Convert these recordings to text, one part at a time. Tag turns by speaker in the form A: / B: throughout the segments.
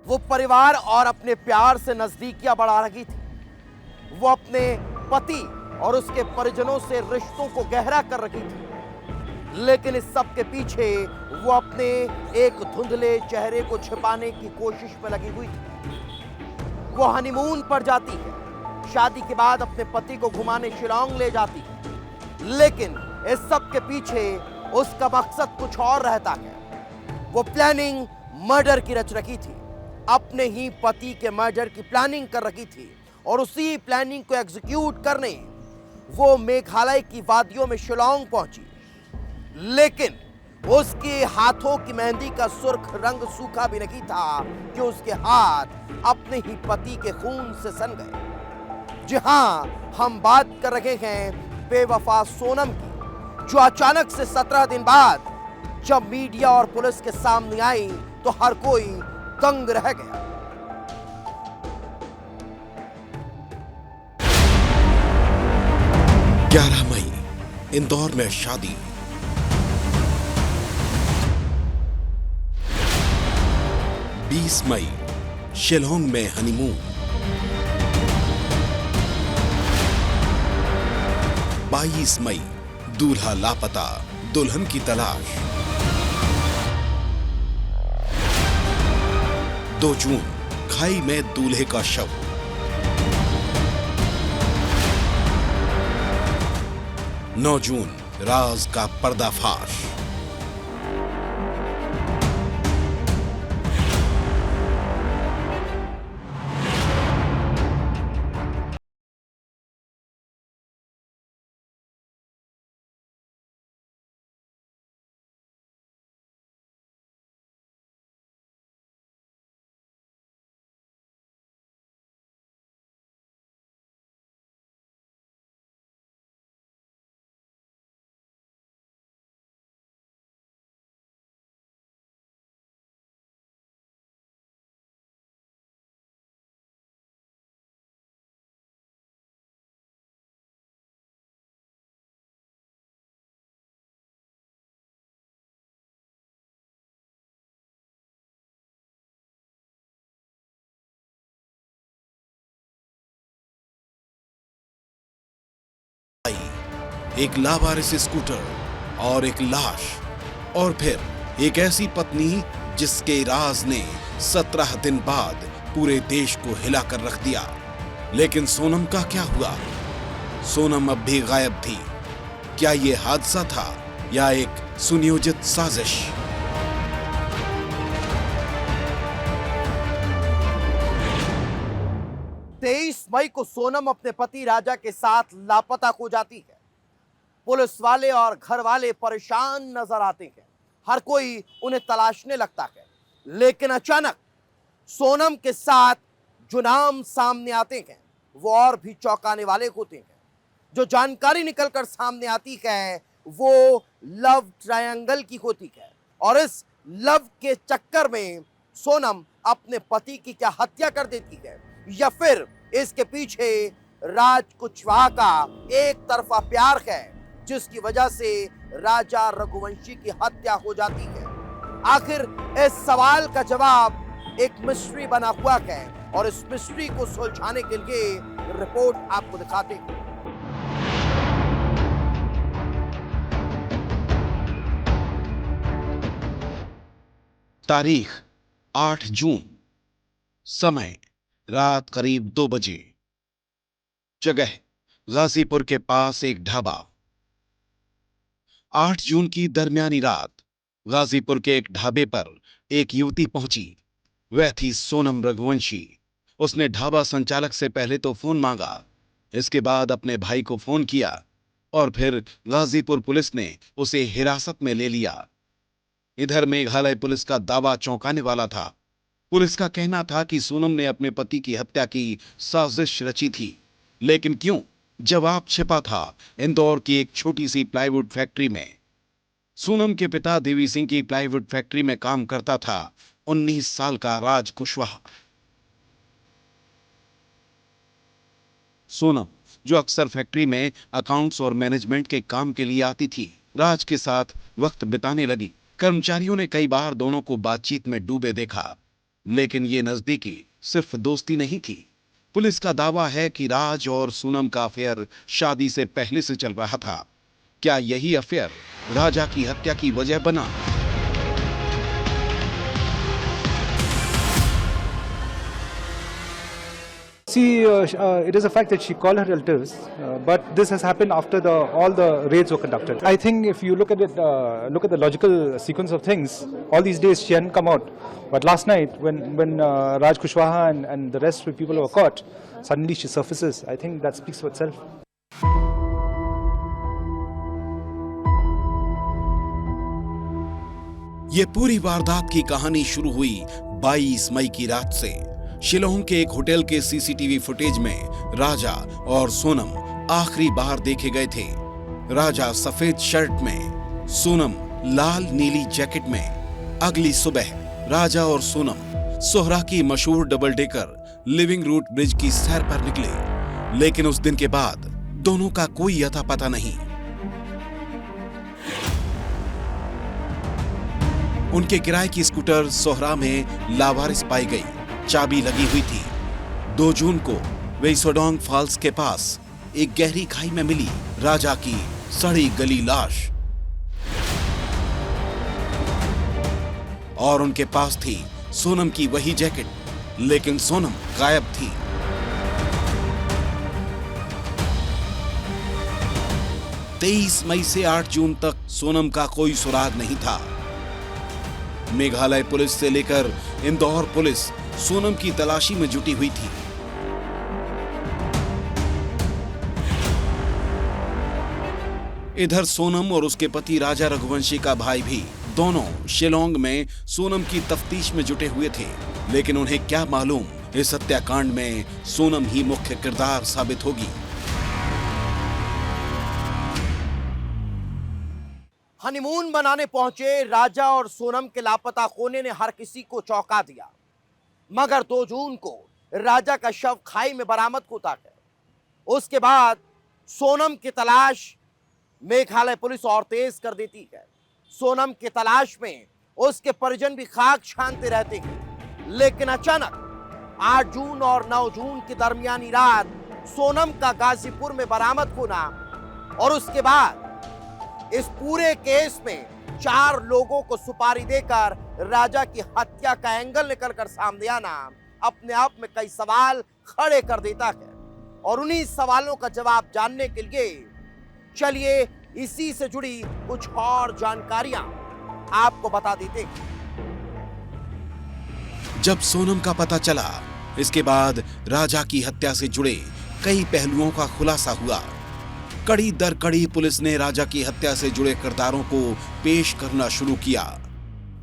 A: वो परिवार और अपने प्यार से नजदीकियां बढ़ा रही थी। वो अपने पति और उसके परिजनों से रिश्तों को गहरा कर रही थी, लेकिन इस सब के पीछे वो अपने एक धुंधले चेहरे को छिपाने की कोशिश में लगी हुई थी। वो हनीमून पर जाती है, शादी के बाद अपने पति को घुमाने शिलांग ले जाती है, लेकिन इस सब के पीछे उसका मकसद कुछ और रहता है। वो प्लानिंग मर्डर की रच रखी थी, अपने ही पति के मर्डर की प्लानिंग कर रखी थी, और उसी प्लानिंग को एग्जीक्यूट करने वो मेघालय की वादियों में शिलांग पहुंची। लेकिन उसके हाथों की मेहंदी का सुर्ख रंग सूखा भी नहीं था कि उसके हाथ अपने ही पति के खून से सन गए। जी हां, हम बात कर रहे हैं बेवफा सोनम की, जो अचानक से 17 दिन बाद जब मीडिया और पुलिस के सामने आई तो हर कोई दंग रह गया।
B: 11 मई इंदौर में शादी, 20 मई शिलोंग में हनीमून, 22 मई दूल्हा लापता, दुल्हन की तलाश, 2 जून खाई में दूल्हे का शव, 9 जून राज का पर्दाफाश। एक लावारिस स्कूटर और एक लाश, और फिर एक ऐसी पत्नी जिसके राज ने 17 दिन बाद पूरे देश को हिलाकर रख दिया। लेकिन सोनम का क्या हुआ? सोनम अब भी गायब थी। क्या यह हादसा था या एक सुनियोजित साजिश?
A: तेईस मई को सोनम अपने पति राजा के साथ लापता हो जाती है। पुलिस वाले और घर वाले परेशान नजर आते हैं, हर कोई उन्हें तलाशने लगता है। लेकिन अचानक सोनम के साथ जो नाम सामने आते हैं वो और भी चौंकाने वाले होते हैं। जो जानकारी निकलकर सामने आती है वो लव ट्रायंगल की होती है, और इस लव के चक्कर में सोनम अपने पति की क्या हत्या कर देती है, या फिर इसके पीछे राज कुशवाहा का एक तरफा प्यार है जिसकी वजह से राजा रघुवंशी की हत्या हो जाती है। आखिर इस सवाल का जवाब एक मिस्ट्री बना हुआ है, और इस मिस्ट्री को सुलझाने के लिए रिपोर्ट आपको दिखाते हैं।
B: तारीख 8 जून, समय रात करीब 2 बजे, जगह गाजीपुर के पास एक ढाबा। 8 जून की दरमियानी रात गाजीपुर के एक ढाबे पर एक युवती पहुंची। वह थी सोनम रघुवंशी। उसने ढाबा संचालक से पहले तो फोन मांगा, इसके बाद अपने भाई को फोन किया, और फिर गाजीपुर पुलिस ने उसे हिरासत में ले लिया। इधर मेघालय पुलिस का दावा चौंकाने वाला था। पुलिस का कहना था कि सोनम ने अपने पति की हत्या की साजिश रची थी। लेकिन क्यों? जवाब छिपा था इंदौर की एक छोटी सी प्लाईवुड फैक्ट्री में। सोनम के पिता देवी सिंह की प्लाईवुड फैक्ट्री में काम करता था 19 साल का राज कुशवाहा। सोनम, जो अक्सर फैक्ट्री में अकाउंट्स और मैनेजमेंट के काम के लिए आती थी, राज के साथ वक्त बिताने लगी। कर्मचारियों ने कई बार दोनों को बातचीत में डूबे देखा। लेकिन ये नजदीकी सिर्फ दोस्ती नहीं थी। पुलिस का दावा है कि राज और सोनम का अफेयर शादी से पहले से चल रहा था। क्या यही अफेयर राजा की हत्या की वजह बना?
C: See, it is a fact that she called her relatives, but this has happened after all the raids were conducted. I think if you look at it, look at the logical sequence of things, all these days she hadn't come out. But last night, when Raj Kushwaha and the rest of the people were caught, suddenly she surfaces. I think that speaks for itself.
B: ये पूरी वारदात की कहानी शुरू हुई 22 मई की रात से। शिलोंग के एक होटल के सीसीटीवी फुटेज में राजा और सोनम आखिरी बार देखे गए थे। राजा सफेद शर्ट में, सोनम लाल नीली जैकेट में। अगली सुबह राजा और सोनम सोहरा की मशहूर double decker living root bridge की सैर पर निकले, लेकिन उस दिन के बाद दोनों का कोई अता पता नहीं। उनके किराए की स्कूटर सोहरा में लावारिस पाई गई, चाबी लगी हुई थी। 2 जून को वे सोडोंग फॉल्स के पास एक गहरी खाई में मिली राजा की सड़ी गली लाश, और उनके पास थी सोनम की वही जैकेट, लेकिन सोनम गायब थी। तेईस मई से 8 जून तक सोनम का कोई सुराग नहीं था। मेघालय पुलिस से लेकर इंदौर पुलिस सोनम की तलाशी में जुटी हुई थी। इधर सोनम और उसके पति राजा रघुवंशी का भाई भी दोनों शिलोंग में सोनम की तफ्तीश में जुटे हुए थे, लेकिन उन्हें क्या मालूम इस हत्याकांड में सोनम ही मुख्य किरदार साबित होगी।
A: हनीमून मनाने पहुंचे राजा और सोनम के लापता होने ने हर किसी को चौंका दिया, मगर 2 जून को राजा का शव खाई में बरामद होता है। उसके बाद सोनम की तलाश मेघालय पुलिस और तेज कर देती है। सोनम की तलाश में उसके परिजन भी खाक छानते रहते हैं, लेकिन अचानक 8 जून और 9 जून की दरमियानी रात सोनम का गाजीपुर में बरामद होना और उसके बाद इस पूरे केस में 4 लोगों को सुपारी देकर राजा की हत्या का एंगल निकलकर सामने आना अपने आप में कई सवाल खड़े कर देता है। और उन्हीं सवालों का जवाब जानने के लिए चलिए इसी से जुड़ी कुछ और जानकारियां आपको बता देते हैं।
B: जब सोनम का पता चला, इसके बाद राजा की हत्या से जुड़े कई पहलुओं का खुलासा हुआ। कड़ी दर कड़ी पुलिस ने राजा की हत्या से जुड़े किरदारों को पेश करना शुरू किया।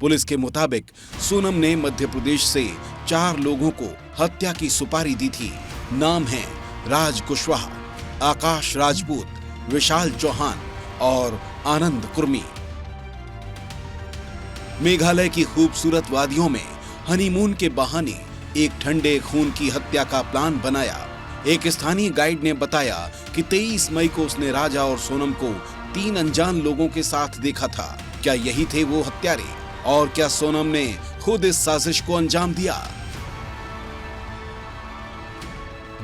B: पुलिस के मुताबिक सोनम ने मध्य प्रदेश से 4 लोगों को हत्या की सुपारी दी थी। नाम है राज कुशवाहा, आकाश राजपूत, विशाल चौहान और आनंद कुर्मी। मेघालय की खूबसूरत वादियों में हनीमून के बहाने एक ठंडे खून की हत्या का प्लान बनाया। एक स्थानीय गाइड ने बताया कि 23 मई को उसने राजा और सोनम को 3 अनजान लोगों के साथ देखा था। क्या यही थे वो हत्यारे, और क्या सोनम ने खुद इस साजिश को अंजाम दिया?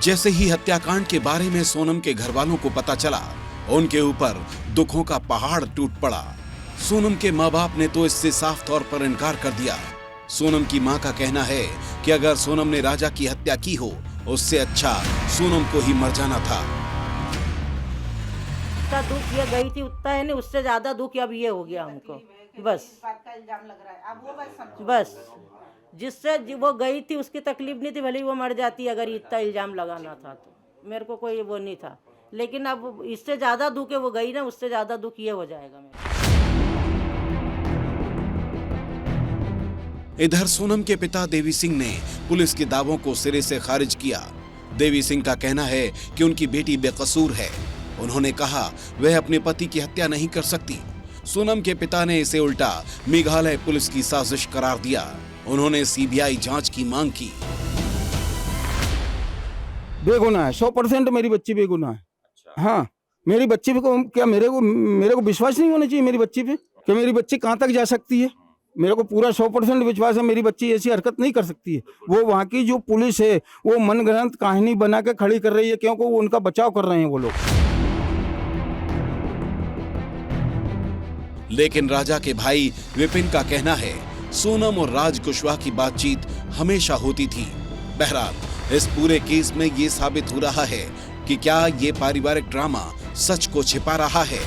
B: जैसे ही हत्याकांड के बारे में सोनम के घर वालों को पता चला, उनके ऊपर दुखों का पहाड़ टूट पड़ा। सोनम के माँ बाप ने तो इससे साफ तौर पर इनकार कर दिया। सोनम की माँ का कहना है कि अगर सोनम ने राजा की हत्या की हो, उससे अच्छा सोनम को ही मर जाना था।
D: उतना दुख ये गई थी उतना है नहीं, उससे ज्यादा दुख अब ये हो गया हमको। बस जिससे वो गई थी उसकी तकलीफ नहीं थी, भले वो मर जाती अगर इतना इल्जाम लगाना था तो मेरे को कोई वो नहीं था। लेकिन अब इससे ज्यादा दुख है, वो गई ना, उससे ज्यादा दुख ये हो जाएगा मेरे।
B: इधर सोनम के पिता देवी सिंह ने पुलिस के दावों को सिरे से खारिज किया। देवी सिंह का कहना है कि उनकी बेटी बेकसूर है। उन्होंने कहा वह अपने पति की हत्या नहीं कर सकती। सोनम के पिता ने इसे उल्टा मेघालय पुलिस की साजिश करार दिया। उन्होंने सीबीआई जांच की मांग की।
E: बेगुनाह है, 100% मेरी बच्ची बेगुनाह है। अच्छा। हाँ, मेरी बच्ची पे को क्या मेरे को विश्वास नहीं होना चाहिए मेरी बच्ची पे कि मेरी बच्ची कहाँ तक जा सकती है। मेरे को पूरा 100% विश्वास है मेरी बच्ची ऐसी हरकत नहीं कर सकती है। वो वहाँ की जो पुलिस है वो मनगढ़ंत कहानी बना के खड़ी कर रही है, क्योंकि वो उनका बचाव कर रहे हैं वो लोग।
B: लेकिन राजा के भाई विपिन का कहना है सोनम और राज कुशवाहा की बातचीत हमेशा होती थी। बहरहाल इस पूरे केस में ये साबित हो रहा है कि क्या ये पारिवारिक ड्रामा सच को छिपा रहा है।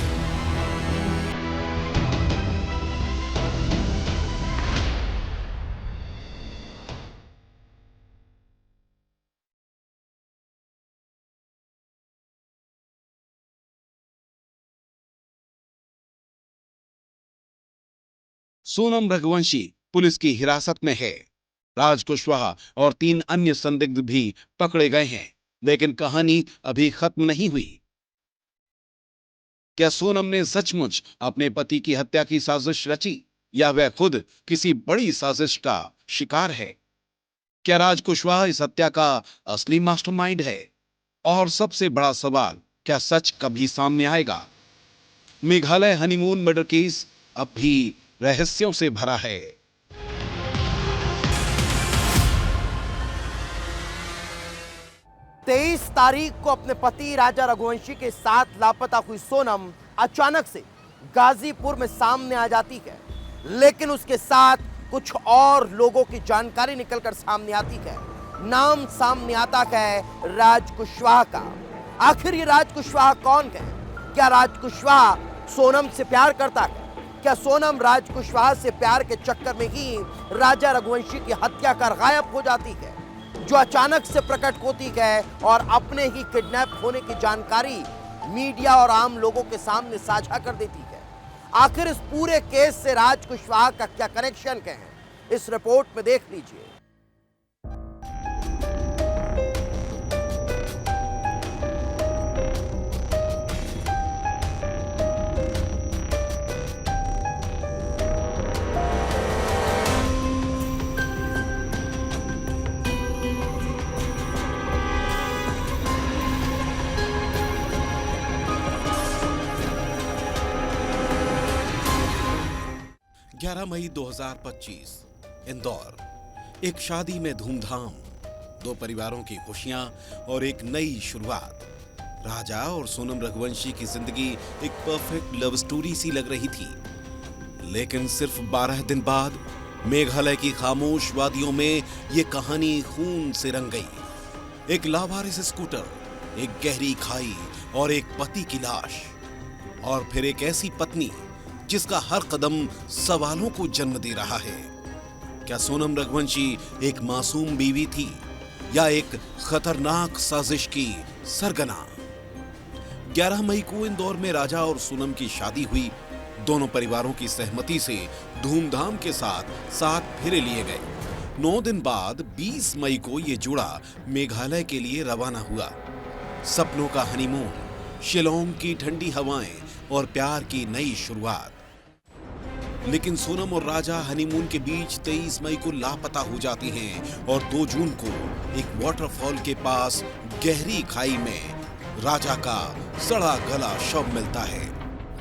B: सोनम रघुवंशी पुलिस की हिरासत में है। राज कुशवाहा और 3 अन्य संदिग्ध भी पकड़े गए हैं, लेकिन कहानी अभी खत्म नहीं हुई। क्या सोनम ने सचमुच अपने पति की हत्या की साजिश रची या वह खुद किसी बड़ी साजिश का शिकार है? क्या राज कुशवाहा इस हत्या का असली मास्टरमाइंड है? और सबसे बड़ा सवाल, क्या सच कभी सामने आएगा? मेघालय हनीमून मर्डर केस अब भी रहस्यों से भरा है।
A: 23 तारीख को अपने पति राजा रघुवंशी के साथ लापता हुई सोनम अचानक से गाजीपुर में सामने आ जाती है, लेकिन उसके साथ कुछ और लोगों की जानकारी निकलकर सामने आती है। नाम सामने आता है राज कुशवाहा का। आखिर ये राज कुशवाहा कौन है? क्या राज कुशवाहा सोनम से प्यार करता है? क्या सोनम राज कुशवाहा से प्यार के चक्कर में ही राजा रघुवंशी की हत्या कर गायब हो जाती है, जो अचानक से प्रकट होती है और अपने ही किडनैप होने की जानकारी मीडिया और आम लोगों के सामने साझा कर देती है? आखिर इस पूरे केस से राज कुशवाहा का क्या कनेक्शन है, इस रिपोर्ट में देख लीजिए।
B: 11 मई 2025 इंदौर। एक शादी में धूमधाम, 2 परिवारों की खुशियां और एक नई शुरुआत। राजा और सोनम रघुवंशी की जिंदगी एक परफेक्ट लव स्टोरी सी लग रही थी, लेकिन सिर्फ 12 दिन बाद मेघालय की खामोश वादियों में ये कहानी खून से रंग गई। एक लावारिस स्कूटर, एक गहरी खाई और एक पति की लाश, और फिर एक ऐसी पत्नी जिसका हर कदम सवालों को जन्म दे रहा है। क्या सोनम रघुवंशी एक मासूम बीवी थी या एक खतरनाक साजिश की सरगना? 11 मई को इंदौर में राजा और सोनम की शादी हुई। दोनों परिवारों की सहमति से धूमधाम के साथ 7 फेरे लिए गए। 9 दिन बाद 20 मई को ये जोड़ा मेघालय के लिए रवाना हुआ। सपनों का हनीमून, शिलोंग की ठंडी हवाएं और प्यार की नई शुरुआत। लेकिन सोनम और राजा हनीमून के बीच 23 मई को लापता हो जाती हैं और 2 जून को एक वाटरफॉल के पास गहरी खाई में राजा का सड़ा गला शव मिलता है।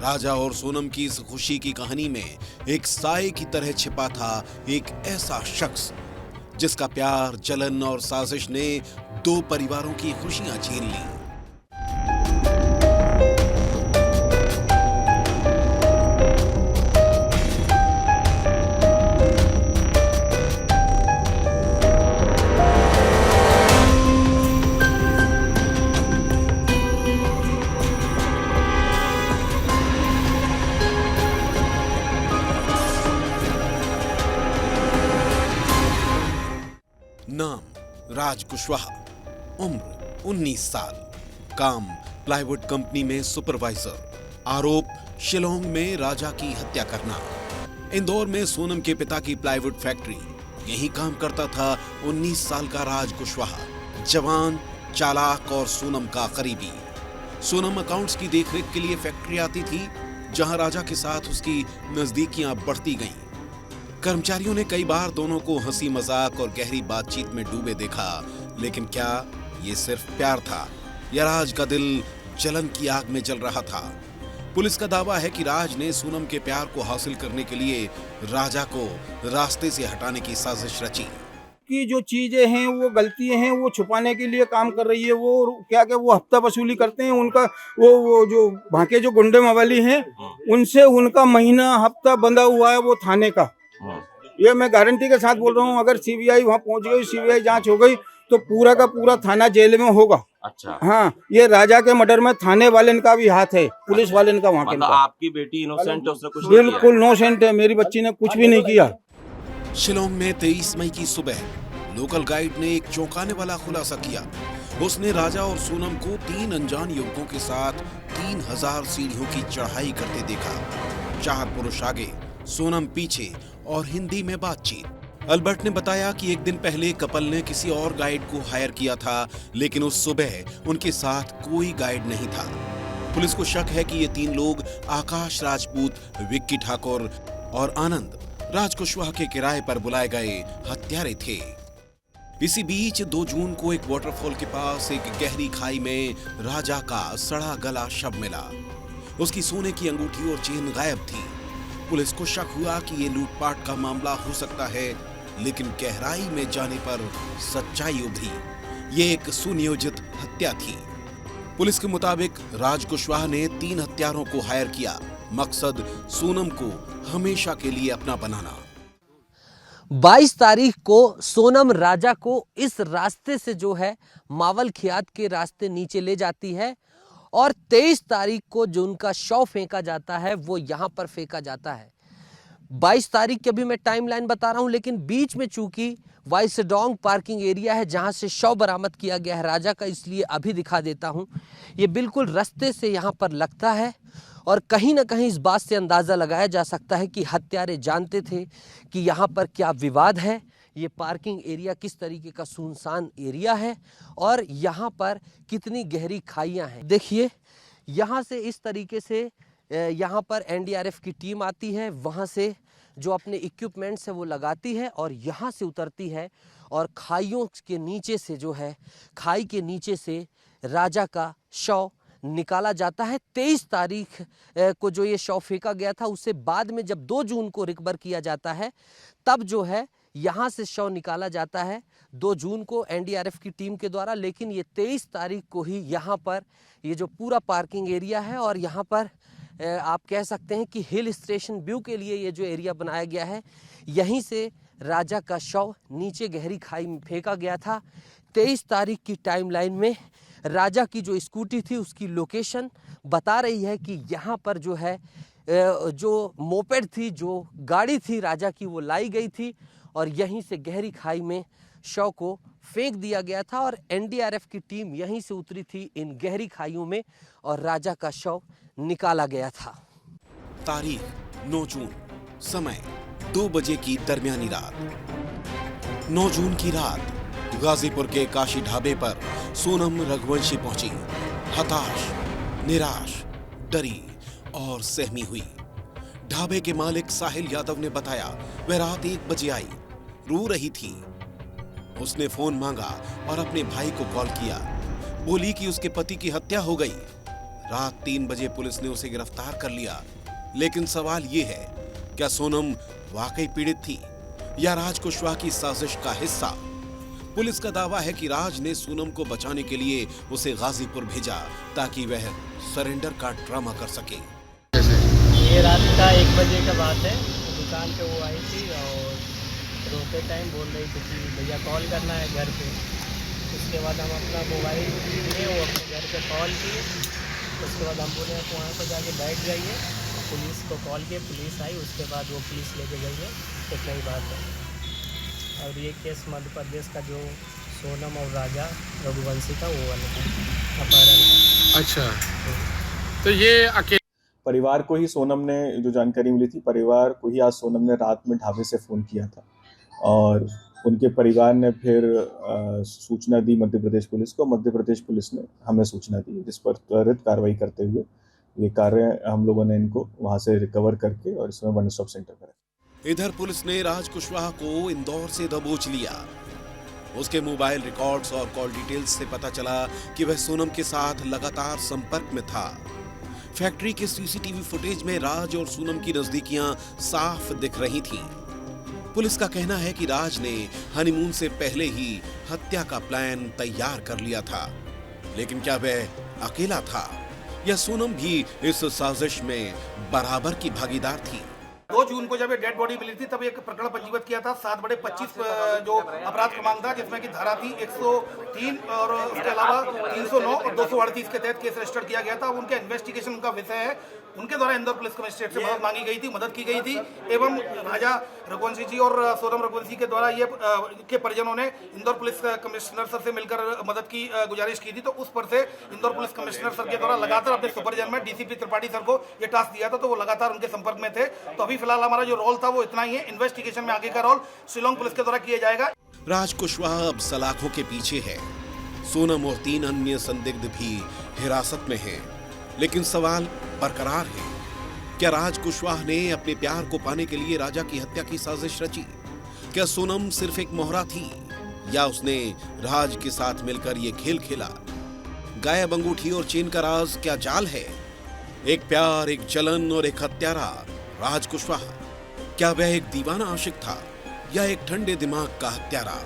B: राजा और सोनम की इस खुशी की कहानी में एक साए की तरह छिपा था एक ऐसा शख्स जिसका प्यार, जलन और साजिश ने 2 परिवारों की खुशियां छीन ली। नाम राज कुशवाहा, उम्र 19 साल, काम प्लाईवुड कंपनी में सुपरवाइजर, आरोप शिलोंग में राजा की हत्या करना। इंदौर में सोनम के पिता की प्लाईवुड फैक्ट्री, यही काम करता था 19 साल का राज कुशवाहा, जवान, चालाक और सोनम का करीबी। सोनम अकाउंट्स की देखरेख के लिए फैक्ट्री आती थी, जहां राजा के साथ उसकी नजदीकियां बढ़ती गईं। कर्मचारियों ने कई बार दोनों को हंसी मजाक और गहरी बातचीत में डूबे देखा, लेकिन क्या ये सिर्फ प्यार था या राज का दिल जलन की आग में जल रहा था? पुलिस का दावा है कि राज ने सोनम के प्यार को हासिल करने के लिए राजा को रास्ते से हटाने की साजिश रची।
E: की जो चीजें हैं वो गलतियां हैं वो छुपाने के लिए काम कर रही है। वो क्या वो हफ्ता वसूली करते हैं उनका, वो जो वहाँ के जो गुंडे मवाली हैं उनसे उनका महीना हफ्ता बंधा हुआ है वो थाने का। ये मैं गारंटी के साथ बोल रहा हूँ, अगर सीबीआई वहाँ पहुँच गई, सीबीआई जांच हो गई तो पूरा का पूरा थाना जेल में होगा।
F: अच्छा।
E: हाँ, ये राजा के मर्डर में थाने वाले का भी हाथ है, पुलिस वाले का वहाँ के।
F: मतलब आपकी बेटी इनोसेंट है, उसने कुछ नहीं किया?
E: बिल्कुल इनोसेंट है, मेरी बच्ची ने कुछ भी नहीं किया।
B: शिलोंग में 23 मई की सुबह लोकल गाइड ने एक चौंकाने वाला खुलासा किया। उसने राजा और सोनम को 3 अनजान युवकों के साथ 3000 सीढ़ियों की चढ़ाई करते देखा। 4 पुरुष आगे, सोनम पीछे और हिंदी में बातचीत। अल्बर्ट ने बताया कि एक दिन पहले कपल ने किसी और गाइड को हायर किया था, लेकिन उस सुबह उनके साथ कोई गाइड नहीं था। पुलिस को शक है कि ये 3 लोग आकाश राजपूत, विक्की ठाकुर और आनंद राज कुशवाहा के किराए पर बुलाए गए हत्यारे थे। इसी बीच 2 जून को एक वाटरफॉल के पास एक गहरी खाई में राजा का सड़ा गला शव मिला। उसकी सोने की अंगूठी और चेन गायब थी। पुलिस को शक हुआ कि ये लूटपाट का मामला हो सकता है, लेकिन गहराई में जाने पर सच्चाई उभरी। ये एक सुनियोजित हत्या थी। पुलिस के मुताबिक राज कुशवाहा ने 3 हत्यारों को हायर किया। मकसद सोनम को हमेशा के लिए अपना बनाना।
G: 22 तारीख को सोनम राजा को इस रास्ते से जो है मावल खियात के रास्ते नीचे ले जाती है और 23 तारीख को जो उनका शव फेंका जाता है वो यहाँ पर फेंका जाता है। 22 तारीख की अभी मैं टाइमलाइन बता रहा हूँ, लेकिन बीच में चूंकि वाइसडोंग पार्किंग एरिया है जहाँ से शव बरामद किया गया है राजा का, इसलिए अभी दिखा देता हूँ। ये बिल्कुल रास्ते से यहाँ पर लगता है और कहीं ना कहीं इस बात से अंदाज़ा लगाया जा सकता है कि हत्यारे जानते थे कि यहाँ पर क्या विवाद है, ये पार्किंग एरिया किस तरीके का सुनसान एरिया है और यहाँ पर कितनी गहरी खाइयाँ हैं। देखिए यहाँ से इस तरीके से यहाँ पर एनडीआरएफ की टीम आती है, वहाँ से जो अपने इक्विपमेंट्स है वो लगाती है और यहाँ से उतरती है और खाइयों के नीचे से जो है खाई के नीचे से राजा का शव निकाला जाता है। 23 तारीख को जो ये शव फेंका गया था उससे बाद में जब 2 जून को रिकवर किया जाता है तब जो है यहाँ से शव निकाला जाता है 2 जून को एनडीआरएफ की टीम के द्वारा। लेकिन ये 23 तारीख को ही यहाँ पर ये जो पूरा पार्किंग एरिया है और यहाँ पर आप कह सकते हैं कि हिल स्टेशन व्यू के लिए ये जो एरिया बनाया गया है, यहीं से राजा का शव नीचे गहरी खाई में फेंका गया था। 23 तारीख की टाइमलाइन में राजा की जो स्कूटी थी उसकी लोकेशन बता रही है कि यहाँ पर जो है जो मोपेड थी, जो गाड़ी थी राजा की, वो लाई गई थी और यहीं से गहरी खाई में शव को फेंक दिया गया था और एनडीआरएफ की टीम यहीं से उतरी थी इन गहरी खाइयों में और राजा का शव निकाला गया था।
B: तारीख 9 जून, समय 2 बजे की दरमियानी रात। 9 जून की रात गाजीपुर के काशी ढाबे पर सोनम रघुवंशी पहुंची। हताश, निराश, डरी और सहमी हुई। ढाबे के मालिक साहिल यादव ने बताया वह रात 1 बजे आई, रो रही थी। उसने फोन मांगा और अपने भाई को कॉल किया। बोली कि उसके पति की हत्या हो गई। रात 3 बजे पुलिस ने उसे गिरफ्तार कर लिया। लेकिन सवाल ये है, क्या सोनम वाकई पीड़ित थी या राज कुशवाहा की साजिश का हिस्सा? पुलिस का दावा है कि राज ने सोनम को बचाने के लिए उसे गाजीपुर भेजा ताकि वह सरेंडर का ड्रामा कर सके।
H: ये रात का 1 बजे का बात है। दुकान पे वो आई थी और रोके टाइम बोल रही थी कि भैया कॉल करना है घर पे। उसके बाद हम अपना मोबाइल लिए, वो अपने घर पे कॉल किए। उसके बाद हम बोले आप वहाँ पर जाके बैठ जाइए, पुलिस को कॉल किए, पुलिस आई। उसके बाद वो पुलिस लेके गई है, इतना ही बात है। और ये केस मध्य प्रदेश का जो सोनम और राजा रघुवंशी का वो वाला अपहरण था।
I: अच्छा, तो ये अकेले
J: परिवार को ही सोनम ने जो जानकारी मिली थी, परिवार को ही आज सोनम ने रात में ढाबे से फ़ोन किया था और उनके परिवार ने फिर सूचना दी मध्य प्रदेश पुलिस को। मध्य प्रदेश पुलिस ने हमें सूचना दी, जिस पर त्वरित कार्रवाई करते हुए ये कार्य हम लोगों ने इनको वहाँ से रिकवर करके और इसमें वन स्टॉप सेंटर करा।
B: इधर पुलिस ने राज कुशवाहा को इंदौर से दबोच लिया। उसके मोबाइल रिकॉर्ड्स और कॉल डिटेल्स से पता चला कि वह सोनम के साथ लगातार संपर्क में था। फैक्ट्री के सीसीटीवी फुटेज में राज और सोनम की नजदीकियां साफ दिख रही थीं। पुलिस का कहना है कि राज ने हनीमून से पहले ही हत्या का प्लान तैयार कर लिया था, लेकिन क्या वह अकेला था या सोनम भी इस साजिश में बराबर की भागीदार थी?
K: 2 जून को जब ये डेड बॉडी मिली थी तब एक प्रकरण पंजीबद्ध किया था 7/25 जो अपराध क्रमांक था, जिसमें की धारा थी 103 और उसके अलावा 309 और 238 के तहत केस रजिस्टर किया गया था। उनके इन्वेस्टिगेशन उनका विषय है। उनके द्वारा इंदौर पुलिस कमिश्नरेट से मदद मांगी गई थी, मदद की गई थी एवं राजा रघुवंशी जी और सोनम रघुवंशी के द्वारा ये के परिजनों ने इंदौर पुलिस कमिश्नर सर से मिलकर मदद की गुजारिश की थी। तो उस पर से इंदौर पुलिस कमिश्नर सर के द्वारा लगातार अपने सुपरविजन में डीसीपी त्रिपाठी सर को ये टास्क दिया था, तो वो लगातार उनके संपर्क में थे। तो अभी फिलहाल हमारा जो रोल था वो इतना ही है। इन्वेस्टिगेशन में आगे का रोल शिलोंग पुलिस के द्वारा किया जाएगा।
B: राज कुशवाहा अब सलाखों के पीछे है। सोनम और 3 अन्य संदिग्ध भी हिरासत में हैं, लेकिन सवाल बरकरार है, क्या राज कुशवाहा ने अपने प्यार को पाने के लिए राजा की हत्या की साजिश रची? क्या सोनम सिर्फ एक मोहरा थी या उसने राज के साथ मिलकर ये खेल खेला? गायब अंगूठी और चेन का राज क्या जाल है? एक प्यार, एक जलन और एक हत्यारा राज कुशवाहा, क्या वह एक दीवाना आशिक था या एक ठंडे दिमाग का हत्यारा?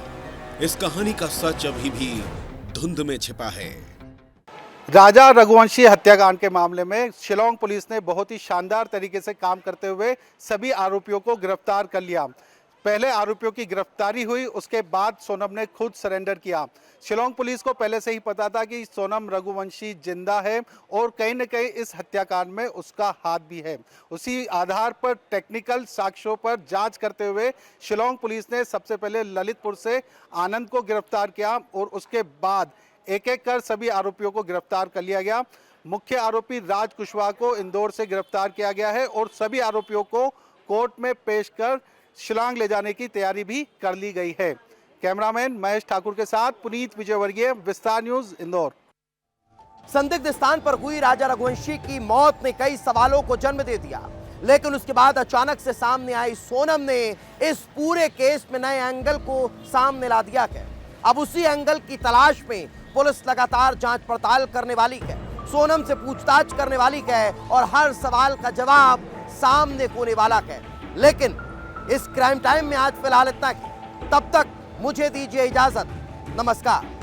B: इस कहानी का सच अभी भी धुंध में छिपा है।
L: राजा रघुवंशी हत्याकांड के मामले में शिलोंग पुलिस ने बहुत ही शानदार तरीके से काम करते हुए सभी आरोपियों को गिरफ्तार कर लिया। पहले आरोपियों की गिरफ्तारी हुई, उसके बाद सोनम ने खुद सरेंडर किया। शिलोंग पुलिस को पहले से ही पता था कि सोनम रघुवंशी जिंदा है और कहीं न कहीं इस हत्याकांड में उसका हाथ भी है। उसी आधार पर टेक्निकल साक्ष्यों पर जांच करते हुए शिलोंग पुलिस ने सबसे पहले ललितपुर से आनंद को गिरफ्तार किया और उसके बाद एक एक कर सभी आरोपियों को गिरफ्तार कर लिया गया। मुख्य आरोपी राज कुशवाहा को इंदौर से गिरफ्तार किया गया है और सभी आरोपियों को कोर्ट में पेश कर शिलांग ले जाने की तैयारी भी कर ली गई है। कैमरामैन महेश ठाकुर के साथ पुनीत विजयवर्गीय, विस्तार न्यूज, इंदौर।
A: संदिग्ध स्थान पर हुई राजा रघुवंशी की मौत ने कई सवालों को जन्म दे दिया, लेकिन उसके बाद अचानक से सामने आई सोनम ने इस पूरे केस में नए एंगल को सामने ला दिया है। अब उसी एंगल की तलाश में पुलिस लगातार जांच पड़ताल करने वाली है, सोनम से पूछताछ करने वाली है और हर सवाल का जवाब सामने होने वाला है। लेकिन इस क्राइम टाइम में आज फिलहाल इतना ही। तब तक मुझे दीजिए इजाजत। नमस्कार।